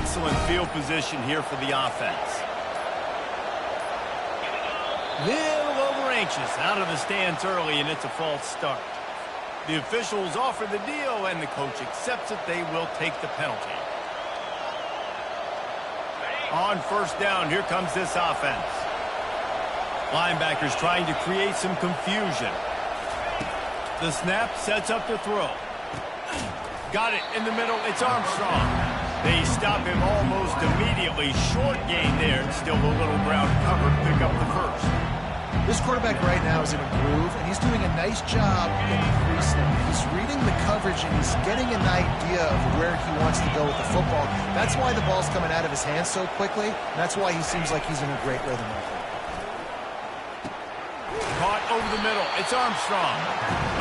Excellent field position here for the offense. Little over-anxious out of the stands early, and it's a false start. The officials offer the deal, and the coach accepts it. They will take the penalty. On first down, here comes this offense. Linebackers trying to create some confusion. The snap sets up the throw. Got it in the middle. It's Armstrong. They stop him almost immediately. Short gain there. Still a little ground covered. Pick up the first. This quarterback right now is in a groove, and he's doing a nice job in the pre-snap. He's reading the coverage, and he's getting an idea of where he wants to go with the football. That's why the ball's coming out of his hands so quickly, and that's why he seems like he's in a great rhythm right there. Caught over the middle. It's Armstrong.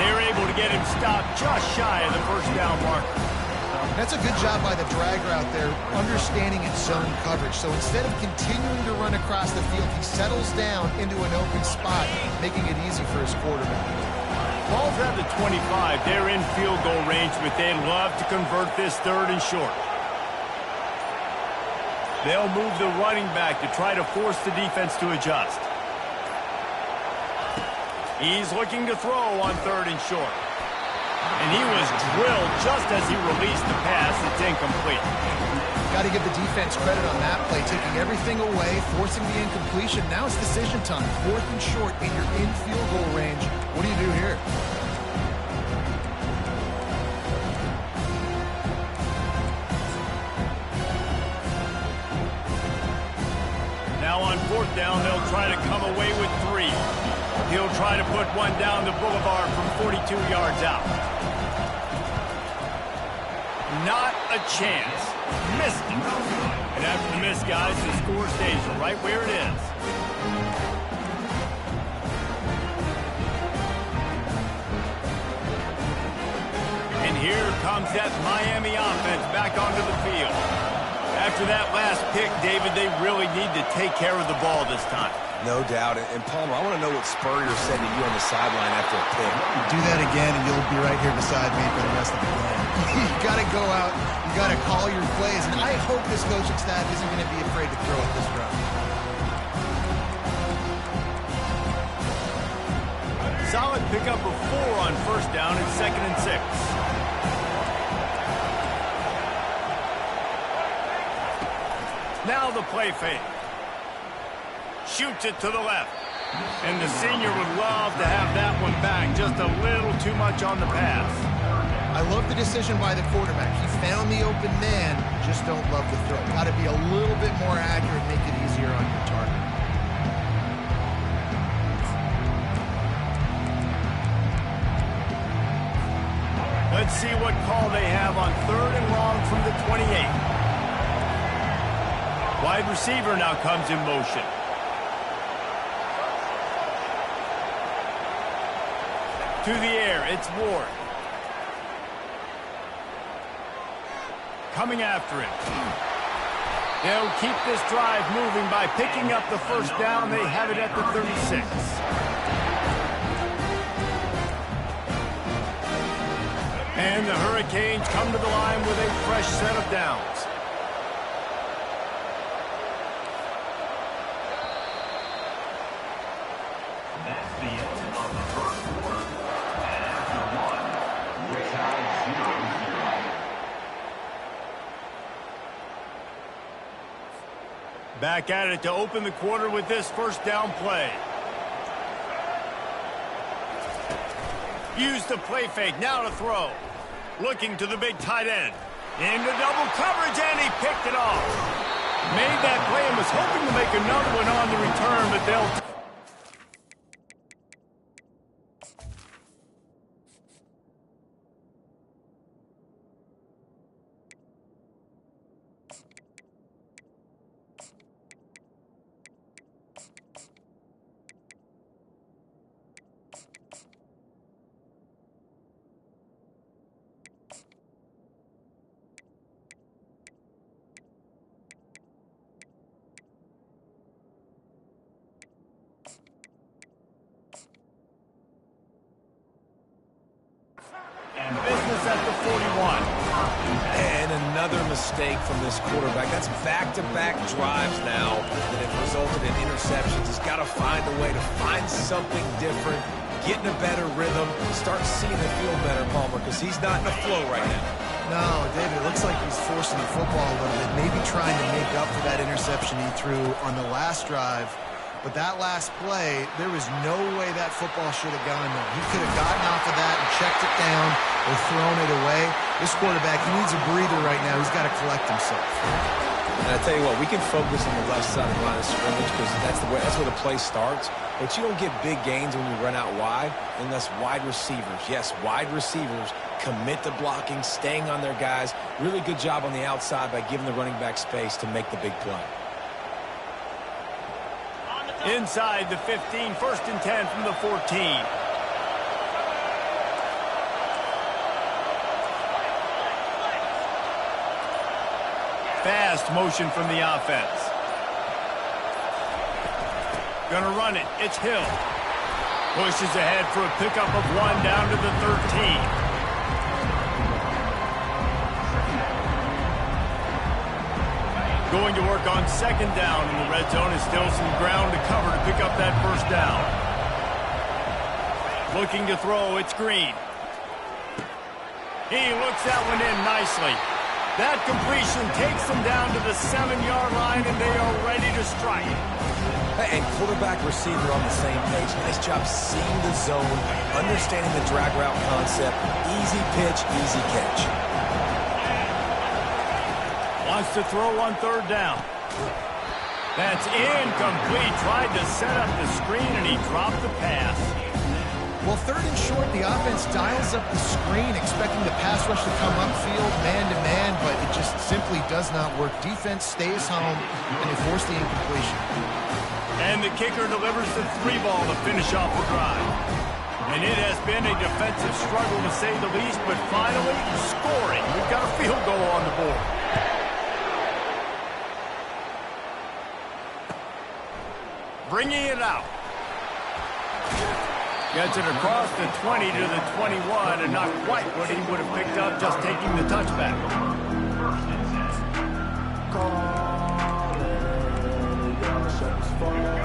They're able to get him stopped just shy of the first down marker. That's a good job by the drag route there, understanding its zone coverage. So instead of continuing to run across the field, he settles down into an open spot, making it easy for his quarterback. Ball's at the 25. They're in field goal range, but they'd love to convert this third and short. They'll move the running back to try to force the defense to adjust. He's looking to throw on third and short. And he was drilled just as he released the pass. It's incomplete. Got to give the defense credit on that play, taking everything away, forcing the incompletion. Now it's decision time. Fourth and short, and you're in field goal range. What do you do here? Now on fourth down, they'll try to come away with 3. He'll try to put one down the boulevard from 42 yards out. Not a chance. Missed it. And after the miss, guys, the score stays right where it is. And here comes that Miami offense back onto the field. After that last pick, David, they really need to take care of the ball this time. No doubt. And Palmer, I want to know what Spurrier said to you on the sideline after a pick. Do that again, and you'll be right here beside me for the rest of the game. You got to go out. You got to call your plays. And I hope this coaching staff isn't going to be afraid to throw it this round. Solid pickup of 4 on first down and 2nd and 6. Now the play fake. Shoots it to the left. And the senior would love to have that one back. Just a little too much on the pass. I love the decision by the quarterback. He found the open man, just don't love the throw. Got to be a little bit more accurate, make it easier on your target. Let's see what call they have on 3rd and long from the 28. Wide receiver now comes in motion. To the air, it's Ward. Coming after him. They'll keep this drive moving by picking up the first down. They have it at the 36. And the Hurricanes come to the line with a fresh set of downs. That's the end of the first quarter. And after 1, we're tied 0-0. Back at it to open the quarter with this first down play. Use the play fake, now to throw. Looking to the big tight end. Into double coverage, and he picked it off. Made that play and was hoping to make another one on the return, but they'll... And another mistake from this quarterback. That's back-to-back drives now that have resulted in interceptions. He's got to find a way to find something different, get in a better rhythm, start seeing the field better, Palmer, because he's not in a flow right now. No, David, it looks like he's forcing the football a little bit, maybe trying to make up for that interception he threw on the last drive. But that last play, there was no way that football should have gone there. He could have gotten off of that and checked it down or thrown it away. This quarterback, he needs a breather right now. He's got to collect himself. And I tell you what, we can focus on the left side of the line of scrimmage because that's where the play starts. But you don't get big gains when you run out wide unless wide receivers, yes, wide receivers, commit to blocking, staying on their guys. Really good job on the outside by giving the running back space to make the big play. Inside the 15, 1st and 10 from the 14. Fast motion from the offense. Gonna run it. It's Hill. Pushes ahead for a pickup of 1 down to the 13. Going to work on 2nd down in the red zone. Is still some ground to cover to pick up that 1st down. Looking to throw, it's Green. He looks that one in nicely. That completion takes them down to the 7-yard line, and they are ready to strike. And quarterback receiver on the same page. Nice job seeing the zone, understanding the drag route concept. Easy pitch, easy catch. Wants to throw on 3rd down. That's incomplete. Tried to set up the screen, and he dropped the pass. Well, 3rd and short, the offense dials up the screen, expecting the pass rush to come upfield, man-to-man, but it just simply does not work. Defense stays home, and they force the incompletion. And the kicker delivers the 3 ball to finish off the drive. And it has been a defensive struggle, to say the least, but finally scoring. We've got a field goal on the board. Bringing it out. Gets it across the 20 to the 21, and not quite what he would have picked up just taking the touchback.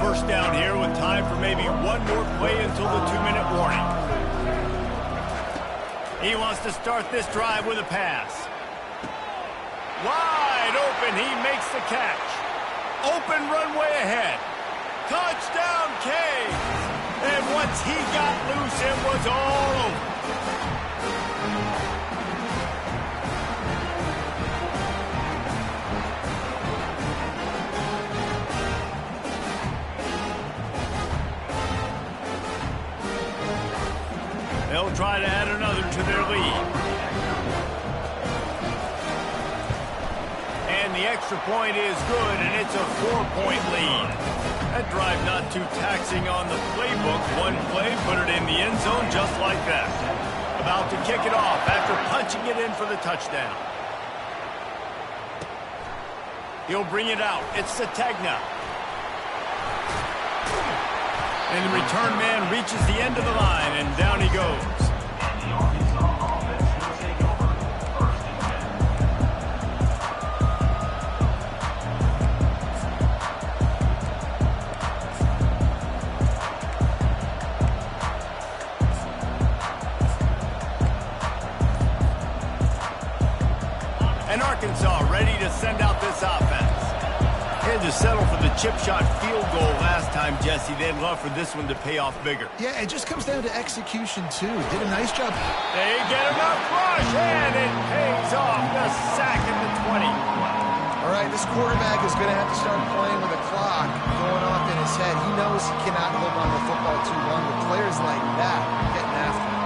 1st down here with time for maybe one more play until the 2-minute warning. He wants to start this drive with a pass. Wide open, he makes the catch. Open runway ahead. Touchdown, Canes! And once he got loose, it was all over. They'll try to add another to their lead. And the extra point is good, and it's a 4-point lead. That drive not too taxing on the playbook. One play, put it in the end zone just like that. About to kick it off after punching it in for the touchdown. He'll bring it out. It's Sategna. And the return man reaches the end of the line, and down he goes. And Arkansas ready to send out this offense. Had to settle for the chip shot field goal last time, Jesse. They'd love for this one to pay off bigger. Yeah, it just comes down to execution, too. Did a nice job. They get enough rush, and it pays off. The sack at the 20. All right, this quarterback is going to have to start playing with a clock going off in his head. He knows he cannot hold on to the football too long, but players like that are getting after him.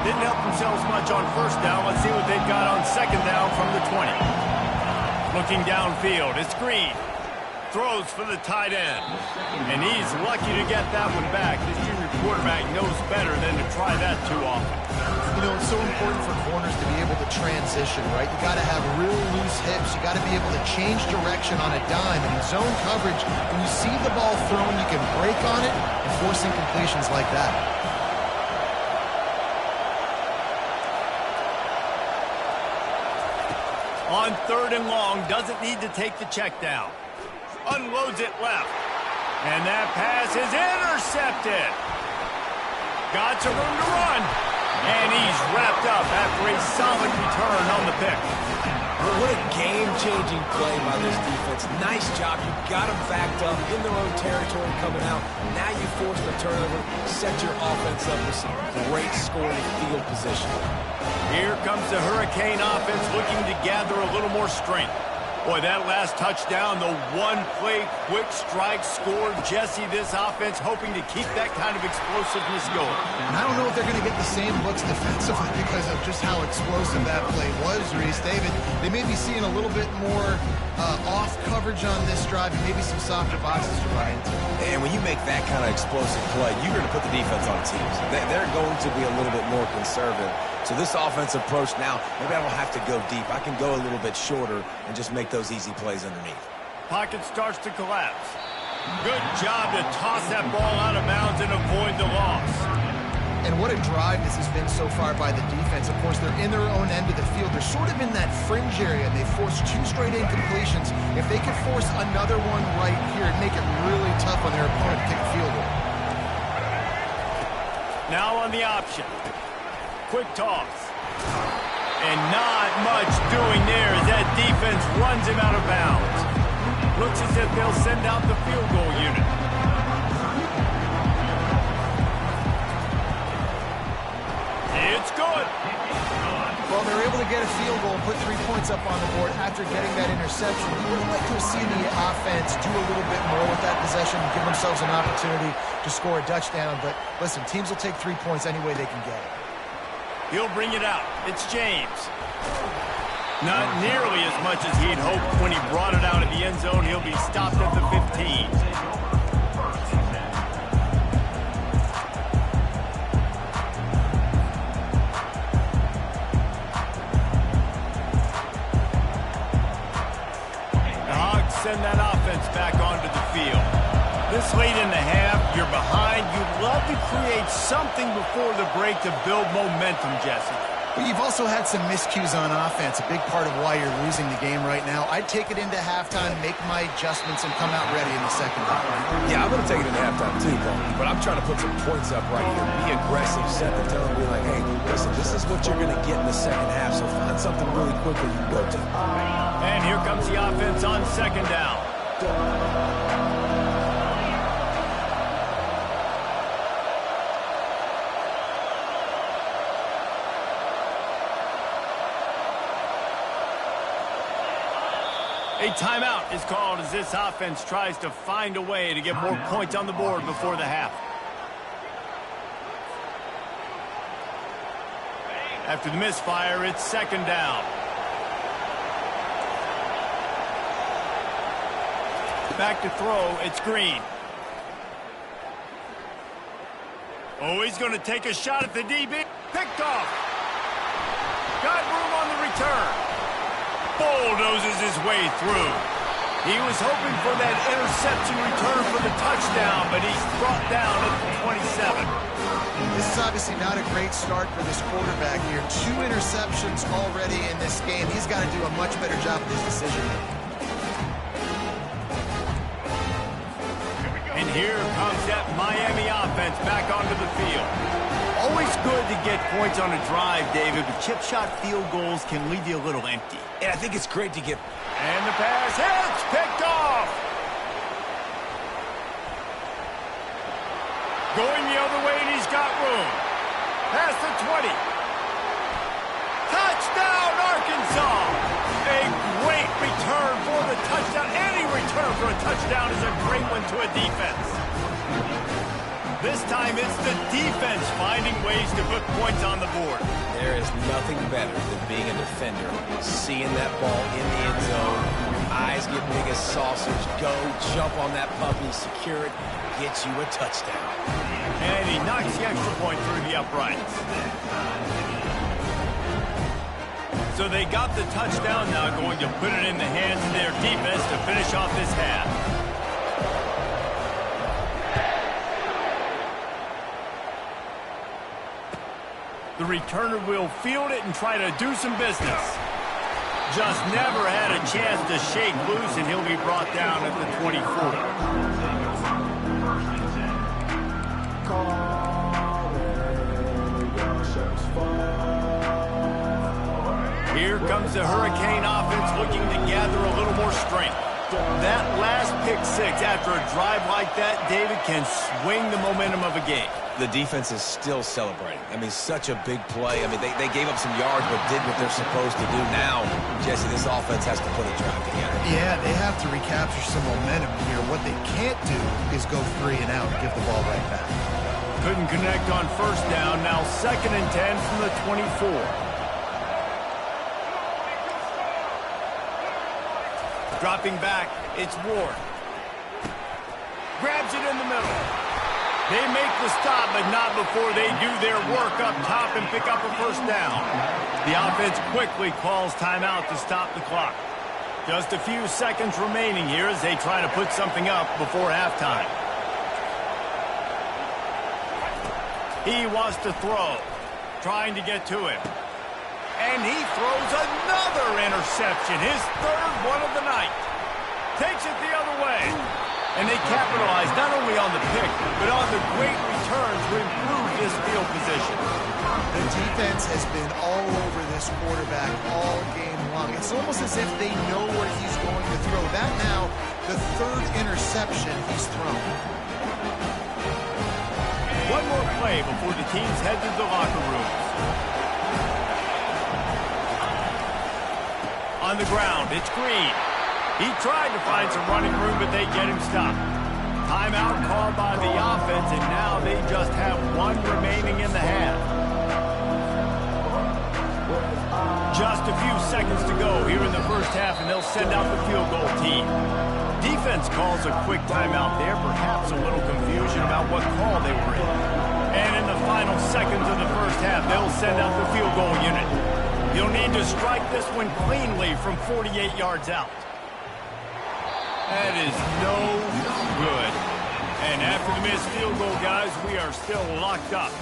Didn't help themselves much on 1st down. Let's see what they've got on 2nd down from the 20. Looking downfield, it's Green. Throws for the tight end. And he's lucky to get that one back. This junior quarterback knows better than to try that too often. You know, it's so important for corners to be able to transition, right? You got to have real loose hips. You got to be able to change direction on a dime. And in zone coverage, when you see the ball thrown, you can break on it and force incompletions like that. On 3rd and long, doesn't need to take the check down. Unloads it left. And that pass is intercepted. Got some room to run. And he's wrapped up after a solid return on the pick. What a game-changing play by this defense. Nice job. You got them backed up in their own territory coming out. Now you force the turnover, set your offense up with some great scoring field position. Here comes the Hurricane offense looking to gather a little more strength. Boy, that last touchdown, the one-play quick strike score. Jesse, this offense hoping to keep that kind of explosiveness going. And I don't know if they're going to get the same looks defensively because of just how explosive that play was, Reese. David, they may be seeing a little bit more off coverage on this drive and maybe some softer boxes to run into. And when you make that kind of explosive play, you're going to put the defense on teams. They're going to be a little bit more conservative. So this offensive approach now, maybe I don't have to go deep. I can go a little bit shorter and just make those easy plays underneath. Pocket starts to collapse. Good job to toss that ball out of bounds and avoid the loss. And what a drive this has been so far by the defense. Of course, they're in their own end of the field. They're sort of in that fringe area. They forced 2 straight incompletions. If they could force another one right here, it'd make it really tough on their opponent to kick a field goal. Now on the option. Quick toss. And not much doing there as that defense runs him out of bounds. Looks as if they'll send out the field goal unit. It's good. Well, they're able to get a field goal and put 3 points up on the board after getting that interception. You would like to have seen the offense do a little bit more with that possession and give themselves an opportunity to score a touchdown. But listen, teams will take 3 points any way they can get it. He'll bring it out. It's James. Not nearly as much as he'd hoped when he brought it out of the end zone. He'll be stopped at the 15. The Hogs send that offense back onto the field. This late in the half, you're behind. You'd love to create something before the break to build momentum, Jesse. But you've also had some miscues on offense, a big part of why you're losing the game right now. I'd take it into halftime, make my adjustments, and come out ready in the second half. Yeah, I'm going to take it into halftime too, Paul. But I'm trying to put some points up right here. Be aggressive, set the tone, be like, hey, listen, this is what you're going to get in the second half, so find something really quickly you can go to. And here comes the offense on 2nd down. A timeout is called as this offense tries to find a way to get more points on the board before the half. After the misfire, it's 2nd down. Back to throw, it's Green. Oh, he's going to take a shot at the DB. Picked off. Got room on the return. Bulldozes his way through. He was hoping for that interception return for the touchdown, but he's brought down at the 27. This is obviously not a great start for this quarterback here. 2 interceptions already in this game. He's got to do a much better job with his decision-making. And here comes that Miami offense back onto the field. Always good to get points on a drive, David, but chip shot field goals can leave you a little empty. And I think it's great to get... And the pass hits, picked off. Going the other way, and he's got room. Past the 20. Touchdown, Arkansas. A great return for the touchdown. Any return for a touchdown is a great one to a defense. This time it's the defense finding ways to put points on the board. There is nothing better than being a defender, seeing that ball in the end zone, your eyes get big as saucers, go, jump on that puppy, secure it, get you a touchdown. And he knocks the extra point through the uprights. So they got the touchdown, now going to put it in the hands of their defense to finish off this half. The returner will field it and try to do some business. Just never had a chance to shake loose, and he'll be brought down at the 24. Here comes the Hurricane offense looking to gather a little more strength. That last pick six after a drive like that, David, can swing the momentum of a game. The defense is still celebrating. I mean, such a big play. I mean, they gave up some yards but did what they're supposed to do. Now, Jesse, this offense has to put a drive together. Yeah, they have to recapture some momentum here. What they can't do is go 3 and out and give the ball right back. Couldn't connect on first down. Now 2nd and 10 from the 24. Dropping back, it's Ward. Grabs it in the middle. They make the stop, but not before they do their work up top and pick up a first down. The offense quickly calls timeout to stop the clock. Just a few seconds remaining here as they try to put something up before halftime. He wants to throw, trying to get to him. And he throws another interception, his 3rd one of the night. Takes it the other way. And they capitalize not only on the pick, but on the great return to improve this field position. The defense has been all over this quarterback all game long. It's almost as if they know where he's going to throw. That now, the 3rd interception he's thrown. One more play before the teams head to the locker rooms. On the ground, it's Green. He tried to find some running room, but they get him stopped. Timeout called by the offense, and now they just have 1 remaining in the half. Just a few seconds to go here in the first half, and they'll send out the field goal team. Defense calls a quick timeout there, perhaps a little confusion about what call they were in. And in the final seconds of the first half, they'll send out the field goal unit. You'll need to strike this one cleanly from 48 yards out. That is no good. And after the missed field goal, guys, we are still locked up.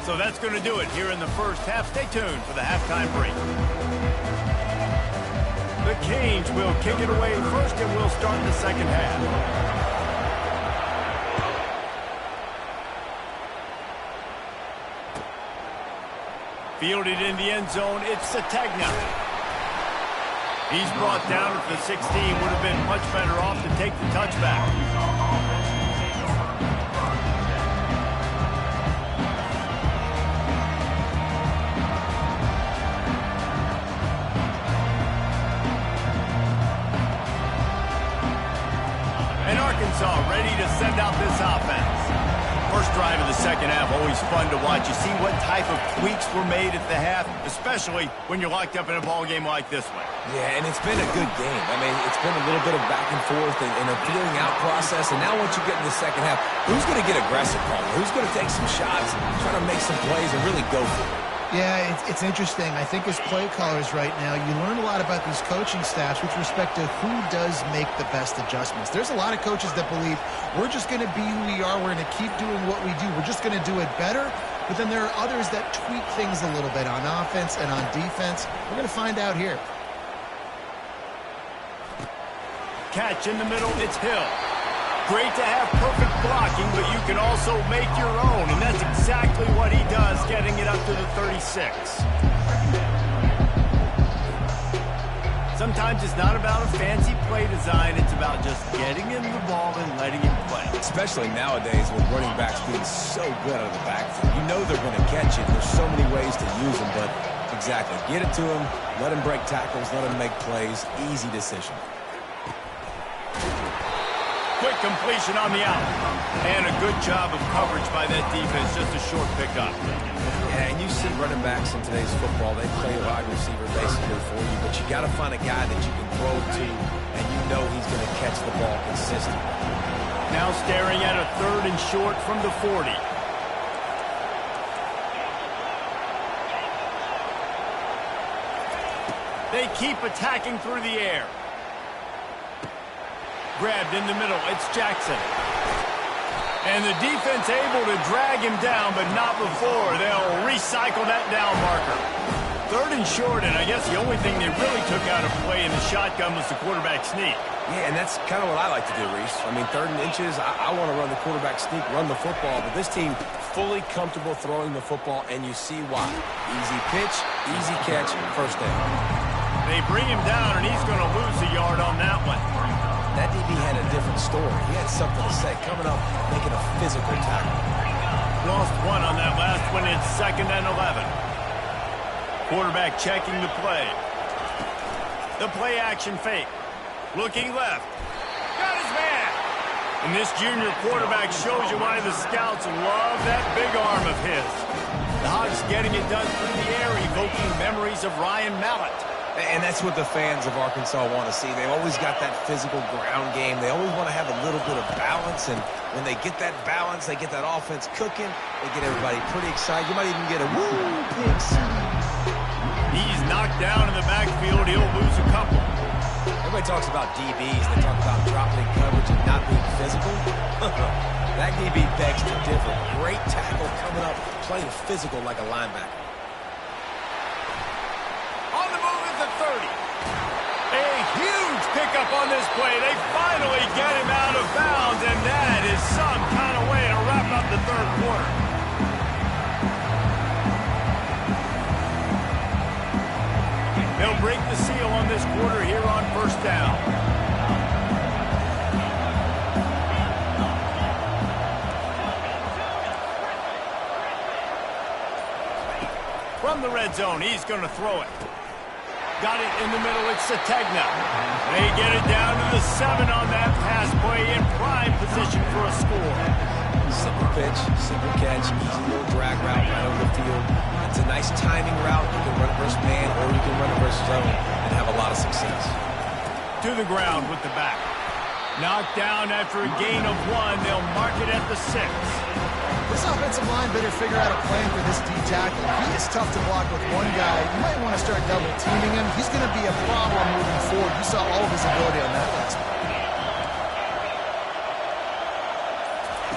So that's going to do it here in the first half. Stay tuned for the halftime break. The Canes will kick it away first, and we'll start the second half. Fielded in the end zone, it's Sategna. He's brought down at the 16. Would have been much better off to take the touchback. And Arkansas ready to send out this offense. First drive of the second half, always fun to watch. You see what type of tweaks were made at the half, especially when you're locked up in a ball game like this one. Yeah, and it's been a good game. I mean, it's been a little bit of back and forth and a feeling out process. And now once you get in the second half, who's going to get aggressive, Carter? Who's going to take some shots, try to make some plays, and really go for it? Yeah, it's interesting. I think as play callers right now, you learn a lot about these coaching staffs with respect to who does make the best adjustments. There's a lot of coaches that believe we're just going to be who we are. We're going to keep doing what we do. We're just going to do it better. But then there are others that tweak things a little bit on offense and on defense. We're going to find out here. Catch in the middle, it's Hill. Great to have perfect blocking, but you can also make your own, and that's exactly what he does, getting it up to the 36. Sometimes it's not about a fancy play design, it's about just getting him the ball and letting him play. Especially nowadays with running backs being so good out of the backfield. You know they're going to catch it. There's so many ways to use them, but exactly. Get it to him, let him break tackles, let him make plays. Easy decision. Quick completion on the out. And a good job of coverage by that defense. Just a short pickup. Yeah, and you see running backs in today's football, they play a wide receiver basically for you, but you got to find a guy that you can throw to, and you know he's going to catch the ball consistently. Now staring at a 3rd and short from the 40. They keep attacking through the air. Grabbed in the middle, it's Jackson. And the defense able to drag him down, but not before. They'll recycle that down marker. 3rd and short, and I guess the only thing they really took out of play in the shotgun was the quarterback sneak. Yeah, and that's kind of what I like to do, Reese. I mean, 3rd and inches, I want to run the quarterback sneak, run the football, but this team fully comfortable throwing the football, and you see why. Easy pitch, easy catch, first down. They bring him down, and he's going to lose a yard on that one. That DB had a different story. He had something to say, coming up, making a physical tackle. Lost 1 on that last one. It's 2nd and 11. Quarterback checking the play. The play action fake. Looking left. Got his man. And this junior quarterback shows you why the scouts love that big arm of his. The Hogs getting it done through the air, evoking memories of Ryan Mallett. And that's what the fans of Arkansas want to see. They've always got that physical ground game. They always want to have a little bit of balance, and when they get that balance, they get that offense cooking, they get everybody pretty excited. You might even get a woo, big side. He's knocked down in the backfield. He'll lose a couple. Everybody talks about DBs. They talk about dropping in coverage and not being physical. That DB begs to differ. Great tackle coming up, playing physical like a linebacker. On the move at the 30. A huge pickup on this play. They finally get him out of bounds, and that is some kind of way to wrap up the 3rd quarter. They'll break the seal on this quarter here on 1st down. From the red zone, he's going to throw it. Got it in the middle, it's Sategna. They get it down to the 7 on that pass play in prime position for a score. Simple pitch, simple catch, easy little drag route right over the field. It's a nice timing route. You can run it versus man or you can run it versus zone and have a lot of success. To the ground with the back. Knocked down after a gain of 1. They'll mark it at the 6. This offensive line better figure out a plan for this D tackle. He is tough to block with one guy. You might want to start double teaming him. He's going to be a problem moving forward. You saw all of his ability on that last play.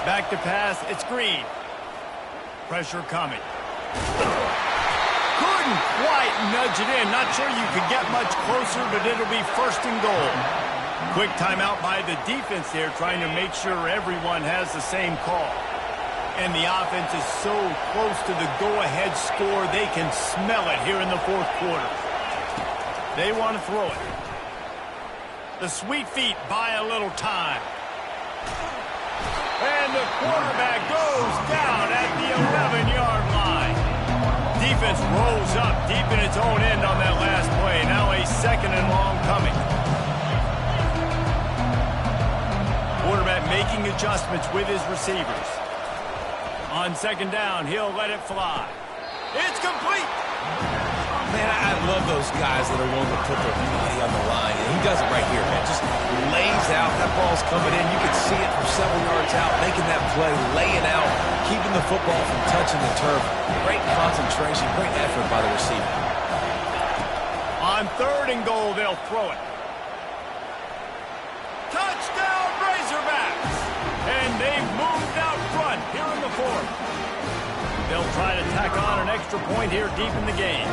Back to pass, it's Green. Pressure coming. Couldn't quite nudge it in. Not sure you could get much closer, but it'll be 1st and goal. Quick timeout by the defense there, trying to make sure everyone has the same call. And the offense is so close to the go-ahead score, they can smell it here in the 4th quarter. They want to throw it. The sweet feet buy a little time. And the quarterback goes down at the 11-yard line. Defense rolls up deep in its own end on that last play. Now a 2nd and long coming. Quarterback making adjustments with his receivers. On 2nd down, he'll let it fly. It's complete. Man, I love those guys that are willing to put their body on the line. And he does it right here, man. Just lays out. That ball's coming in. You can see it from several yards out, making that play, laying out, keeping the football from touching the turf. Great concentration, great effort by the receiver. On 3rd and goal, they'll throw it. Touchdown, Razorbacks! And they've moved out front here in the 4th. They'll try to tack on an extra point here deep in the game.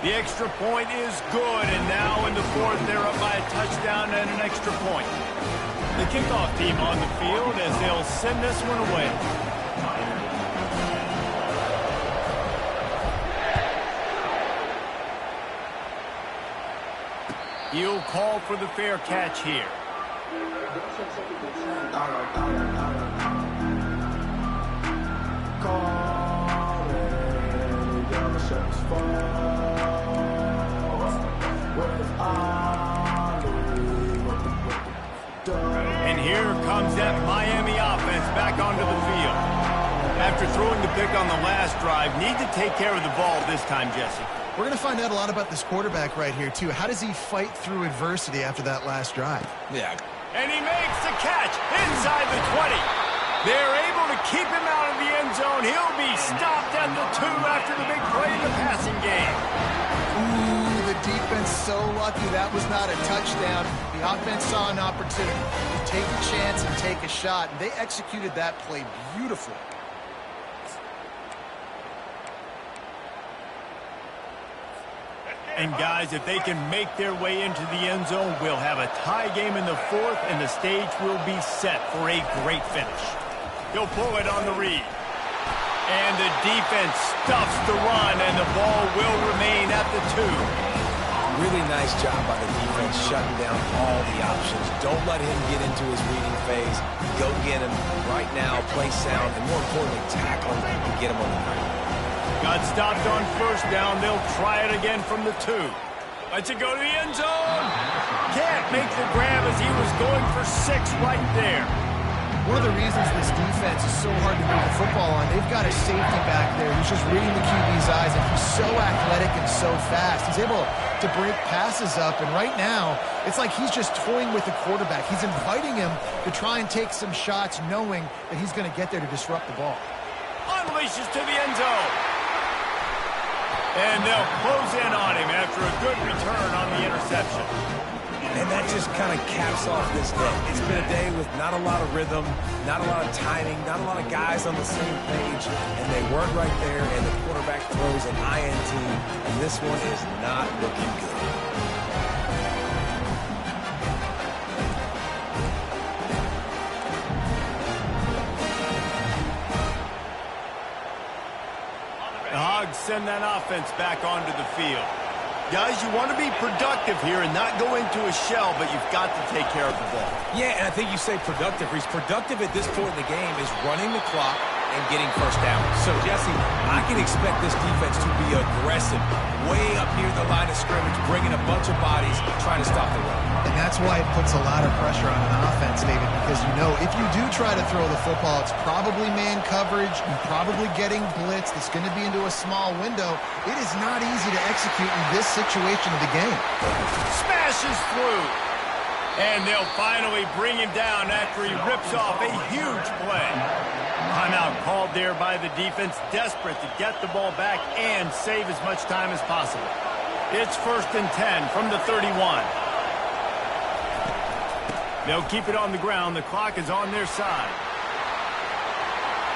The extra point is good, and now in the 4th, they're up by a touchdown and an extra point. The kickoff team on the field as they'll send this one away. He'll call for the fair catch here. And here comes that Miami offense back onto the field. After throwing the pick on the last drive, need to take care of the ball this time, Jesse. We're going to find out a lot about this quarterback right here, too. How does he fight through adversity after that last drive? Yeah. And he makes the catch inside the 20. They're able to keep him out of the end zone. He'll be stopped at the 2 after the big play in the passing game. Ooh, the defense so lucky that was not a touchdown. The offense saw an opportunity to take a chance and take a shot, and they executed that play beautifully. And guys, if they can make their way into the end zone, we'll have a tie game in the fourth, and the stage will be set for a great finish. He'll pull it on the read. And the defense stuffs the run, and the ball will remain at the 2. Really nice job by the defense shutting down all the options. Don't let him get into his reading phase. Go get him right now, play sound, and more importantly, tackle him and get him on the ground. Got stopped on first down. They'll try it again from the 2. Lets it go to the end zone. Can't make the grab as he was going for 6 right there. One of the reasons this defense is so hard to move the football on, they've got a safety back there who's just reading the QB's eyes, and he's so athletic and so fast. He's able to break passes up, and right now, it's like he's just toying with the quarterback. He's inviting him to try and take some shots, knowing that he's going to get there to disrupt the ball. Unleashes to the end zone. And they'll close in on him after a good return on the interception. And that just kind of caps off this day. It's been a day with not a lot of rhythm, not a lot of timing, not a lot of guys on the same page, and they weren't right there, and the quarterback throws an INT, and this one is not looking good. The Hogs send that offense back onto the field. Guys, you want to be productive here and not go into a shell, but you've got to take care of the ball. Yeah, and I think you say productive. He's productive at this point in the game is running the clock and getting first down. So, Jesse, I can expect this defense to be aggressive, way up near the line of scrimmage, bringing a bunch of bodies, trying to stop the run. And that's why it puts a lot of pressure on an offense, David, because you know if you do try to throw the football, it's probably man coverage, you're probably getting blitzed, it's going to be into a small window. It is not easy to execute in this situation of the game. Smashes through. And they'll finally bring him down after he rips off a huge play. Timeout called there by the defense, desperate to get the ball back and save as much time as possible. It's 1st and 10 from the 31. They'll keep it on the ground. The clock is on their side.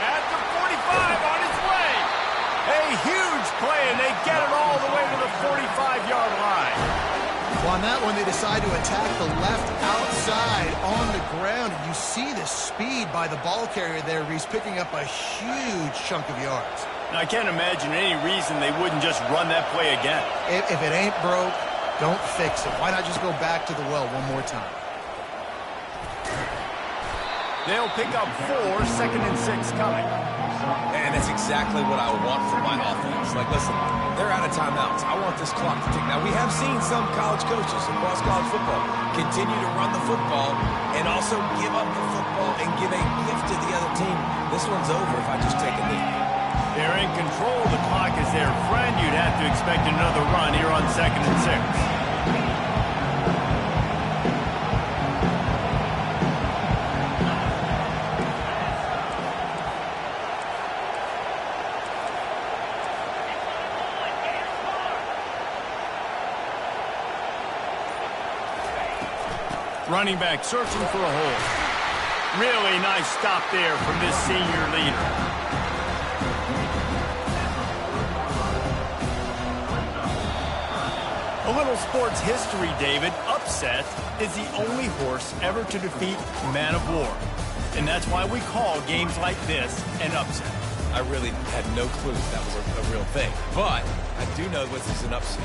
At the 45, on its way. A huge play, and they get it all the way to the 45-yard line. Well, on that one, they decide to attack the left outside on the ground. And you see the speed by the ball carrier there. He's picking up a huge chunk of yards. Now, I can't imagine any reason they wouldn't just run that play again. If it ain't broke, don't fix it. Why not just go back to the well one more time? They'll pick up 4, 2nd and 6 coming. And that's exactly what I want from my offense. Like, listen, they're out of timeouts. I want this clock to tick. Now, we have seen some college coaches across college football continue to run the football and also give up the football and give a gift to the other team. This one's over if I just take a knee. They're in control. The clock is their friend. You'd have to expect another run here on 2nd and 6. Running back searching for a hole. Really nice stop there from this senior leader. A little sports history, David. Upset is the only horse ever to defeat Man of War. And that's why we call games like this an upset. I really had no clue that was a real thing. But I do know this is an upset.